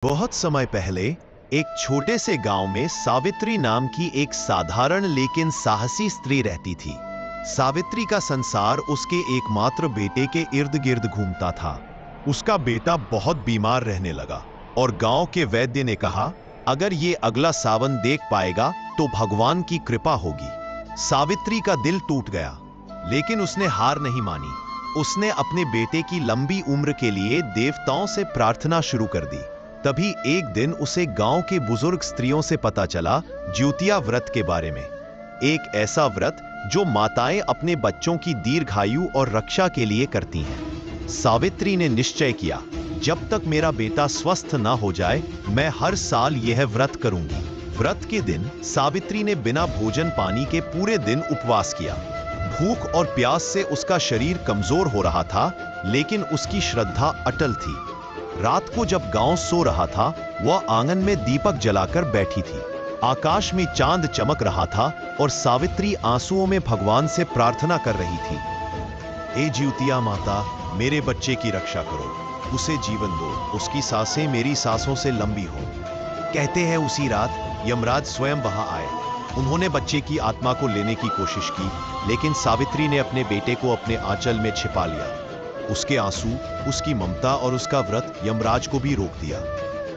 बहुत समय पहले एक छोटे से गांव में सावित्री नाम की एक साधारण लेकिन साहसी स्त्री रहती थी। सावित्री का संसार उसके एकमात्र बेटे के इर्द गिर्द घूमता था। उसका बेटा बहुत बीमार रहने लगा और गांव के वैद्य ने कहा, अगर ये अगला सावन देख पाएगा तो भगवान की कृपा होगी। सावित्री का दिल टूट गया, लेकिन उसने हार नहीं मानी। उसने अपने बेटे की लंबी उम्र के लिए देवताओं से प्रार्थना शुरू कर दी। तभी एक दिन उसे गांव के बुजुर्ग स्त्रियों से पता चला ज्योतिया व्रत के बारे में। एक ऐसा व्रत जो माताएं अपने बच्चों की दीर्घायु और रक्षा के लिए करती हैं। सावित्री ने निश्चय किया, जब तक मेरा बेटा स्वस्थ ना हो जाए मैं हर साल यह व्रत करूंगी। व्रत के दिन सावित्री ने बिना भोजन पानी के पूरे दिन उपवास किया। भूख और प्यास से उसका शरीर कमजोर हो रहा था, लेकिन उसकी श्रद्धा अटल थी। रात को जब गांव सो रहा था, वह आंगन में दीपक जलाकर बैठी थी। आकाश में चांद चमक रहा था और सावित्री आंसुओं में भगवान से प्रार्थना कर रही थी, हे ज्योतिया माता, मेरे बच्चे की रक्षा करो, उसे जीवन दो, उसकी सांसें मेरी सांसों से लंबी हो। कहते हैं उसी रात यमराज स्वयं वहां आए। उन्होंने बच्चे की आत्मा को लेने की कोशिश की, लेकिन सावित्री ने अपने बेटे को अपने आंचल में छिपा लिया। उसके आंसू, उसकी ममता और उसका व्रत यमराज को भी रोक दिया।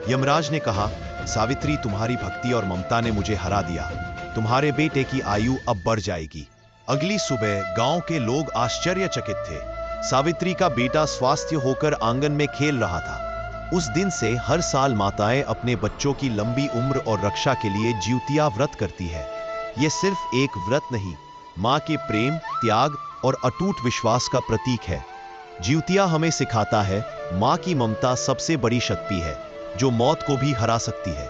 यमराज ने कहा, सावित्री, तुम्हारी भक्ति और ममता ने मुझे हरा दिया। तुम्हारे बेटे की आयु अब बढ़ जाएगी। अगली सुबह गांव के लोग आश्चर्यचकित थे। सावित्री का बेटा स्वस्थ होकर आंगन में खेल रहा था। उस दिन से हर साल माताएं अपने बच्चों की लंबी उम्र और रक्षा के लिए ज्योतिया व्रत करती है। यह सिर्फ एक व्रत नहीं, मां के प्रेम, त्याग और अटूट विश्वास का प्रतीक है। ज्योतिया हमें सिखाता है, मां की ममता सबसे बड़ी शक्ति है जो मौत को भी हरा सकती है।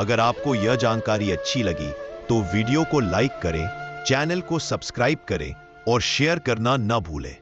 अगर आपको यह जानकारी अच्छी लगी तो वीडियो को लाइक करें, चैनल को सब्सक्राइब करें और शेयर करना न भूलें।